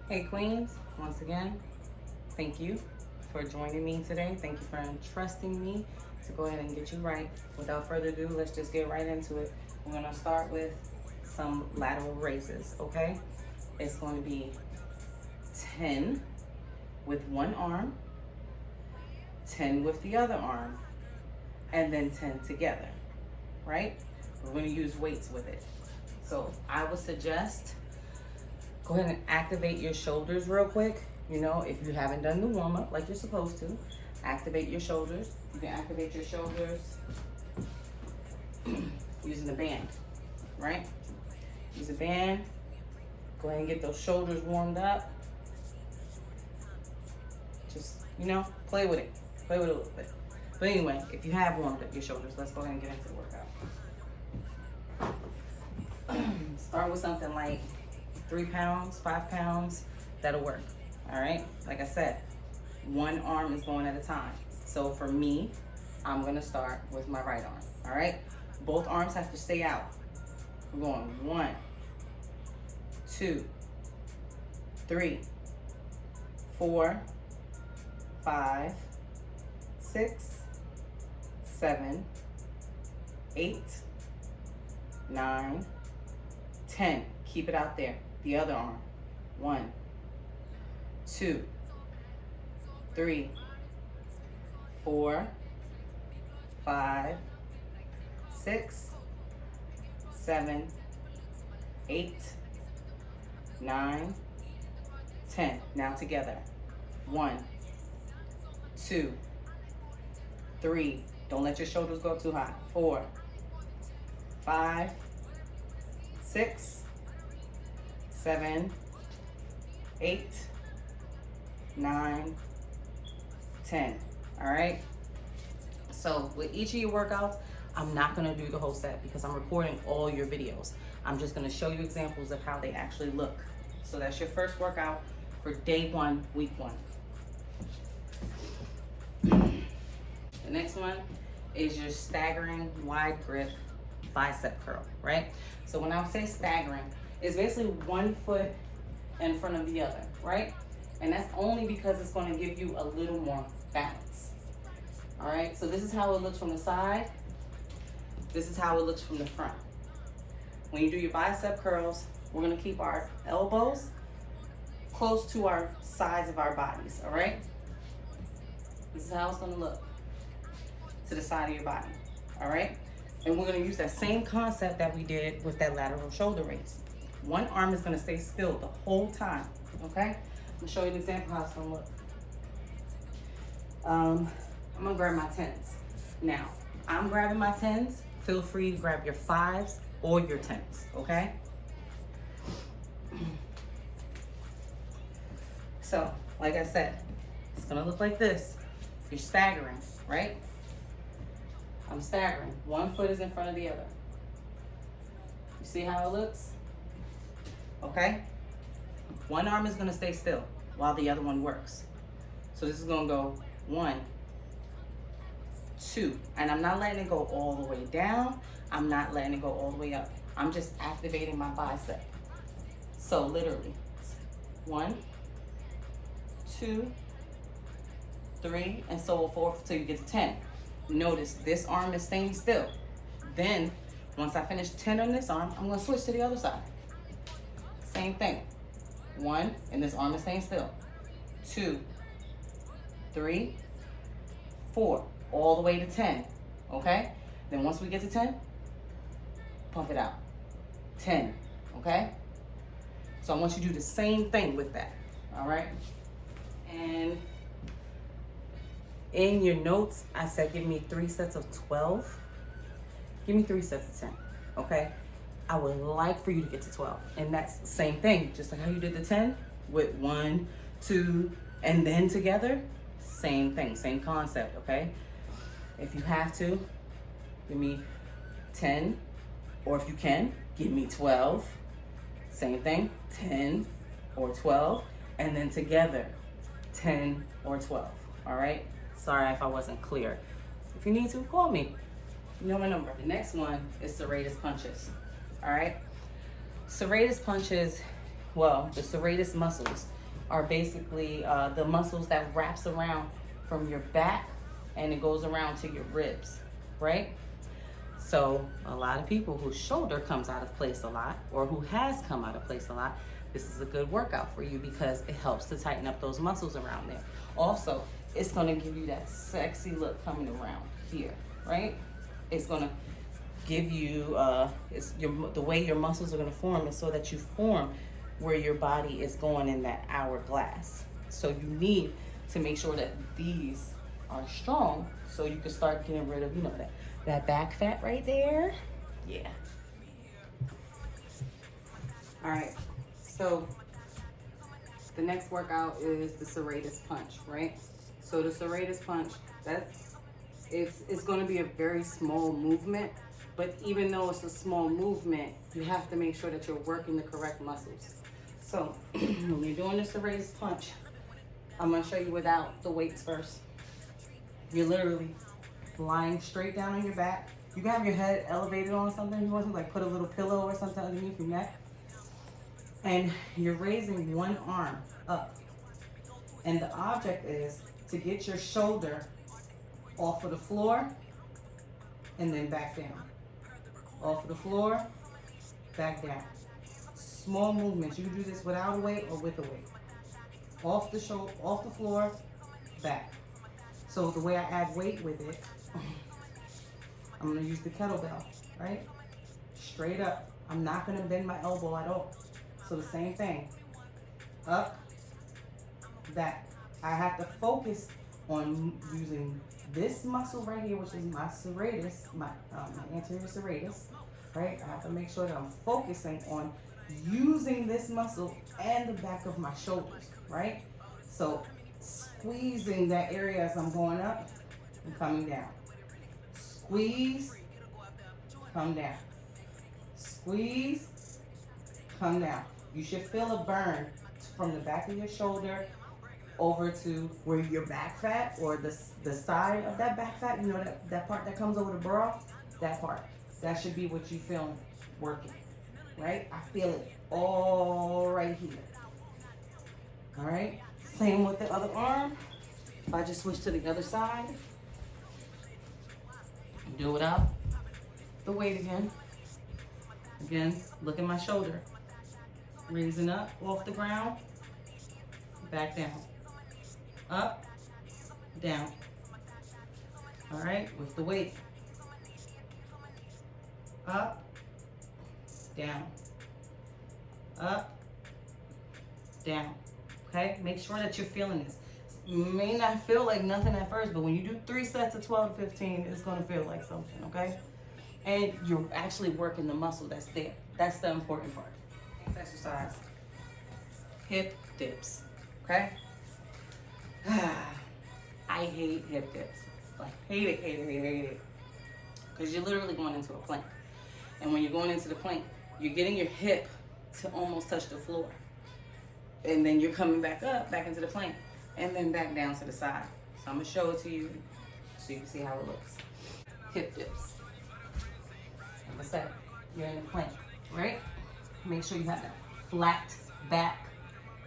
Hey Queens, once again, thank you for joining me today. Thank you for entrusting me to go ahead and get you right. Without further ado, let's just get right into it. We're gonna start with some lateral raises, okay? It's going to be 10 with one arm, 10 with the other arm, and then 10 together, right? We're gonna use weights with it. So I would suggest go ahead and activate your shoulders real quick. You know, if you haven't done the warm up like you're supposed to, activate your shoulders. You can activate your shoulders using the band, right? Use a band. Go ahead and get those shoulders warmed up. Just, you know, play with it. Play with it a little bit. But anyway, if you have warmed up your shoulders, let's go ahead and get into the workout. Start with something like 3 pounds, 5 pounds, that'll work. All right, like I said, one arm is going at a time. So for me, I'm gonna start with my right arm. All right, both arms have to stay out. We're going 1, 2, 3, 4, 5, 6, 7, 8, 9, 10. Keep it out there. The other arm. 1, 2, 3, 4, 5, 6, 7, 8, 9, 10. Now together. 1, 2, 3. Don't let your shoulders go too high. 4, 5, 6, 7, 8, 9, 10. All right. So with each of your workouts, I'm not going to do the whole set because I'm recording all your videos. I'm just going to show you examples of how they actually look. So that's your first workout for day 1, week 1. The next one is your staggering wide grip bicep curl, right? So when I say staggering, it's basically one foot in front of the other, right? And that's only because it's going to give you a little more balance. All right, so this is how it looks from the side. This is how it looks from the front. When you do your bicep curls, we're going to keep our elbows close to our sides of our bodies, all right? This is how it's going to look to the side of your body, all right? And we're going to use that same concept that we did with that lateral shoulder raise. One arm is going to stay still the whole time, okay? I'm going to show you an example how it's going to look. I'm going to grab my 10s. Now, I'm grabbing my 10s. Feel free to grab your 5s or your 10s, okay? So, like I said, it's going to look like this. You're staggering, right? I'm staggering. One foot is in front of the other. You see how it looks? Okay? One arm is going to stay still while the other one works. So this is going to go 1, 2. And I'm not letting it go all the way down. I'm not letting it go all the way up. I'm just activating my bicep. So literally, 1, 2, 3, and so forth till you get to 10. Notice this arm is staying still. Then, once I finish 10 on this arm, I'm going to switch to the other side. Same thing. 1, and this arm is staying still. 2, 3, 4, all the way to 10. Okay? Then once we get to 10, pump it out. 10. Okay? So I want you to do the same thing with that. All right? And in your notes, I said give me 3 sets of 12. Give me 3 sets of 10. Okay? I would like for you to get to 12. And that's the same thing, just like how you did the 10 with 1, 2, and then together. Same thing, same concept, okay? If you have to, give me 10, or if you can, give me 12. Same thing, 10 or 12, and then together, 10 or 12, all right? Sorry if I wasn't clear. If you need to, call me. You know my number. The next one is serratus punches. All right. Serratus punches well, the serratus muscles are basically the muscles that wraps around from your back and it goes around to your ribs, right? So a lot of people whose shoulder comes out of place a lot or who has come out of place a lot, this is a good workout for you because it helps to tighten up those muscles around there. Also, it's gonna give you that sexy look coming around here, right? It's gonna give you, the way your muscles are gonna form is so that you form where your body is going in that hourglass. So you need to make sure that these are strong so you can start getting rid of, that back fat right there. Yeah. All right, so the next workout is the serratus punch, right? So the serratus punch, it's going to be a very small movement, but even though it's a small movement, you have to make sure that you're working the correct muscles. So when you're doing the serratus punch, I'm going to show you without the weights first. You're literally lying straight down on your back. You can have your head elevated on something. You want to like put a little pillow or something underneath your neck. And you're raising one arm up. And the object is to get your shoulder off of the floor and then back down. Off of the floor, back down. Small movements. You can do this without a weight or with a weight. Off the shoulder, off the floor, back. So the way I add weight with it, I'm gonna use the kettlebell, right? Straight up. I'm not gonna bend my elbow at all. So the same thing. Up, back. I have to focus on using this muscle right here, which is my serratus, my anterior serratus, right? I have to make sure that I'm focusing on using this muscle and the back of my shoulders, right? So squeezing that area as I'm going up and coming down. Squeeze, come down. Squeeze, come down. You should feel a burn from the back of your shoulder over to where your back fat or the side of that back fat, that part that comes over the bra, that part. That should be what you feel working, right? I feel it all right here. All right? Same with the other arm. If I just switch to the other side, do it up, the weight again. Again, look at my shoulder. Raising up off the ground, back down. Up, down. All right, with the weight. Up, down. Up, down. Okay, make sure that you're feeling this. You may not feel like nothing at first, but when you do 3 sets of 12 to 15, it's gonna feel like something, okay? And you're actually working the muscle that's there. That's the important part. Next exercise, hip dips, okay? I hate hip dips. Like, hate it. Because you're literally going into a plank. And when you're going into the plank, you're getting your hip to almost touch the floor. And then you're coming back up, back into the plank, and then back down to the side. So I'm gonna show it to you so you can see how it looks. Hip dips. Like I said, you're in the plank, right? Make sure you have that flat back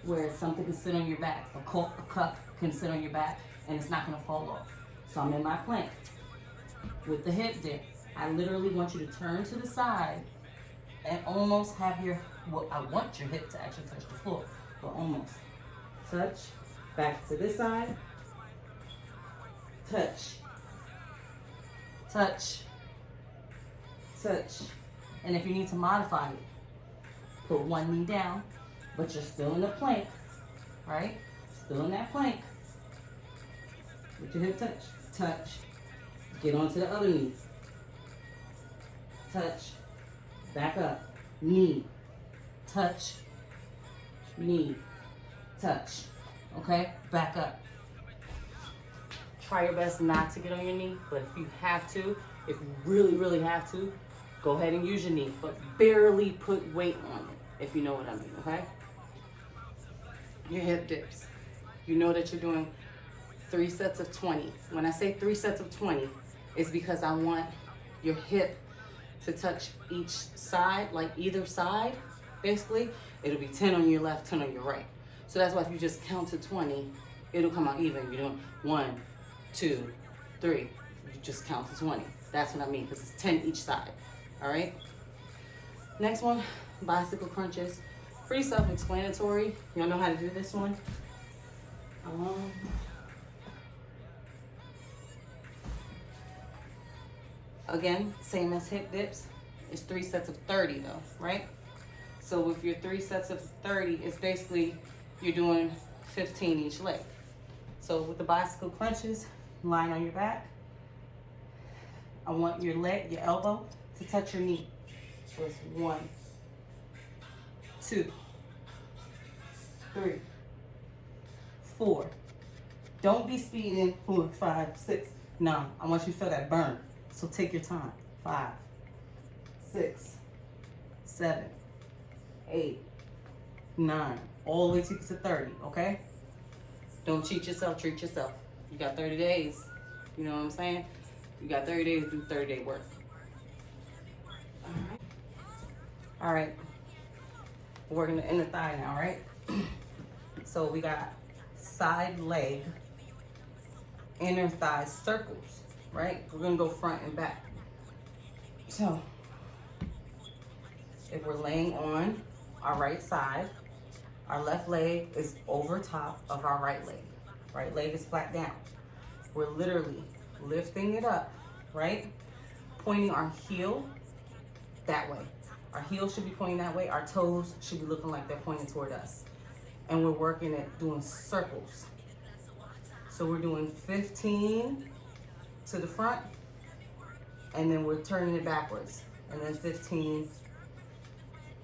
where something can sit on your back. A cup can sit on your back and it's not gonna fall off. So I'm in my plank with the hip dip. I literally want you to turn to the side and almost have I want your hip to actually touch the floor, but almost. Touch, back to this side, touch, touch, touch. And if you need to modify it, put one knee down, but you're still in the plank, right? Still in that plank. With your hip touch, touch. Get onto the other knee. Touch, back up, knee, touch, knee, touch. Okay, back up. Try your best not to get on your knee, but if you have to, if you really, really have to, go ahead and use your knee, but barely put weight on it, if you know what I mean, okay? Your hip dips. You know that you're doing 3 sets of 20. When I say 3 sets of 20, it's because I want your hip to touch each side, like either side, basically, It'll be 10 on your left, 10 on your right. So that's why if you just count to 20, it'll come out even. You're doing 1, 2, 3. You just count to 20. That's what I mean, because it's 10 each side. All right? Next one, bicycle crunches. Pretty self-explanatory. Y'all know how to do this one? Again, same as hip dips. It's 3 sets of 30 though, right? So with your 3 sets of 30, it's basically you're doing 15 each leg. So with the bicycle crunches, lying on your back, I want your leg, your elbow to touch your knee. So it's 1, 2, 3, 4. Don't be speeding. 4, 5, 6. No, I want you to feel that burn. So take your time. 5, 6, 7, 8, 9. All the way to 30, okay? Don't cheat yourself, treat yourself. You got 30 days. You know what I'm saying? You got 30 days to do 30-day work. All right. We're working the inner thigh now, right? So we got side leg, inner thigh circles, right? We're gonna go front and back. So if we're laying on our right side, our left leg is over top of our right leg. Right leg is flat down. We're literally lifting it up, right? Pointing our heel that way. Our heel should be pointing that way. Our toes should be looking like they're pointing toward us. And we're working at doing circles. So we're doing 15 to the front, and then we're turning it backwards. And then 15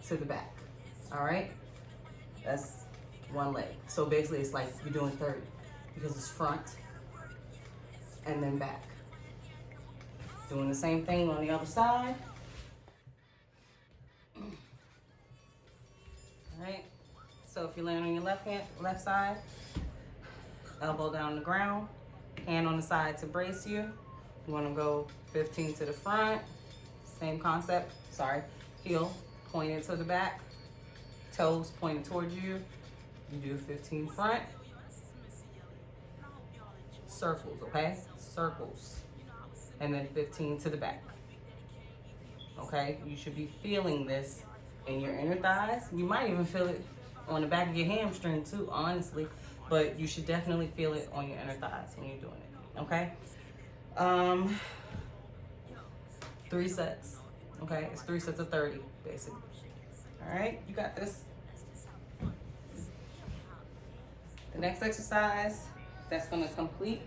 to the back, all right? That's one leg. So basically it's like you're doing 30 because it's front and then back. Doing the same thing on the other side. All right, so if you're laying on your left side, elbow down on the ground, hand on the side to brace you. You wanna go 15 to the front, same concept, heel pointed to the back, toes pointed towards you. You do 15 front, circles, okay? Circles, and then 15 to the back, okay? You should be feeling this in your inner thighs. You might even feel it on the back of your hamstring too, honestly, but you should definitely feel it on your inner thighs when you're doing it, okay? 3 sets, okay? It's 3 sets of 30, basically. All right, you got this. The next exercise that's gonna complete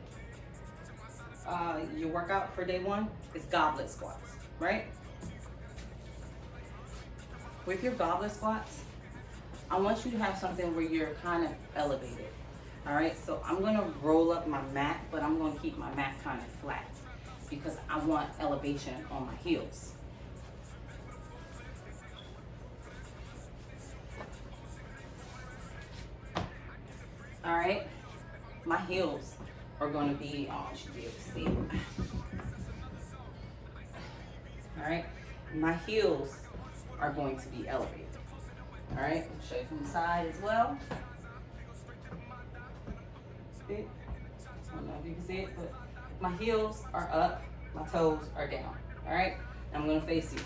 your workout for day 1 is goblet squats, right? With your goblet squats, I want you to have something where you're kind of elevated. All right, so I'm gonna roll up my mat, but I'm gonna keep my mat kind of flat because I want elevation on my heels. All right, my heels are gonna be, oh, you should be able to see it. All right, my heels are going to be elevated. All right, I'll show you from the side as well. See? I don't know if you can see it, but my heels are up, my toes are down. All right, I'm gonna face you.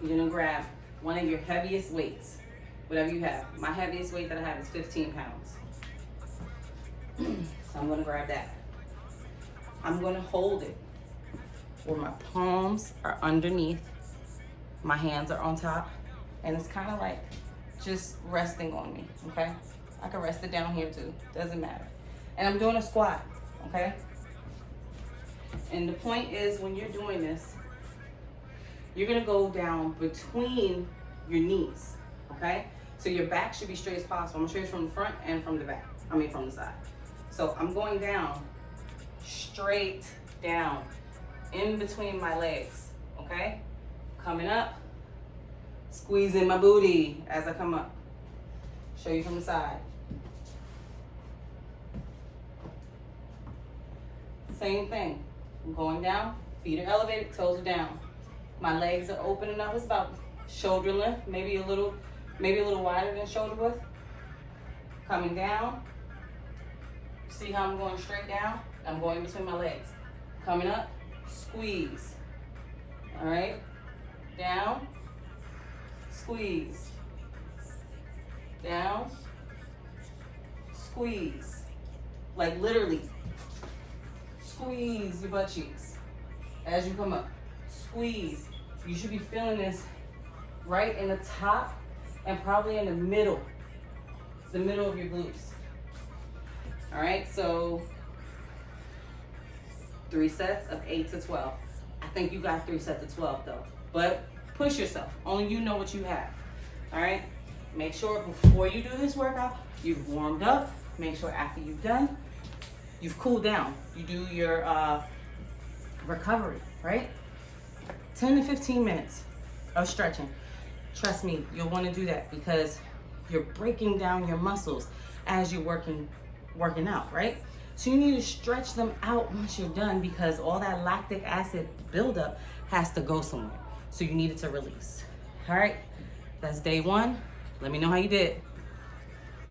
You're gonna grab one of your heaviest weights, whatever you have. My heaviest weight that I have is 15 pounds. So I'm gonna grab that. I'm gonna hold it where my palms are underneath, my hands are on top, and it's kind of like just resting on me, okay? I can rest it down here too, doesn't matter. And I'm doing a squat, okay? And the point is when you're doing this, you're gonna go down between your knees, okay? So your back should be straight as possible. I'm gonna show you from the front and from the back, from the side. So I'm going down, straight down, in between my legs, okay? Coming up, squeezing my booty as I come up. Show you from the side. Same thing. I'm going down, feet are elevated, toes are down. My legs are opening up. It's about shoulder length, maybe a little wider than shoulder width. Coming down. See how I'm going straight down? I'm going between my legs. Coming up, squeeze. All right, down, squeeze. Down, squeeze. Like literally, squeeze your butt cheeks as you come up. Squeeze. You should be feeling this right in the top and probably in the middle of your glutes. All right, so 3 sets of 8 to 12. I think you got 3 sets of 12 though, but push yourself. Only you know what you have. All right, make sure before you do this workout, you've warmed up. Make sure after you've done, you've cooled down. You do your recovery, right? 10 to 15 minutes of stretching. Trust me, you'll want to do that because you're breaking down your muscles as you're working out, right? So you need to stretch them out once you're done because all that lactic acid buildup has to go somewhere. So you need it to release. All right, that's day 1. Let me know how you did.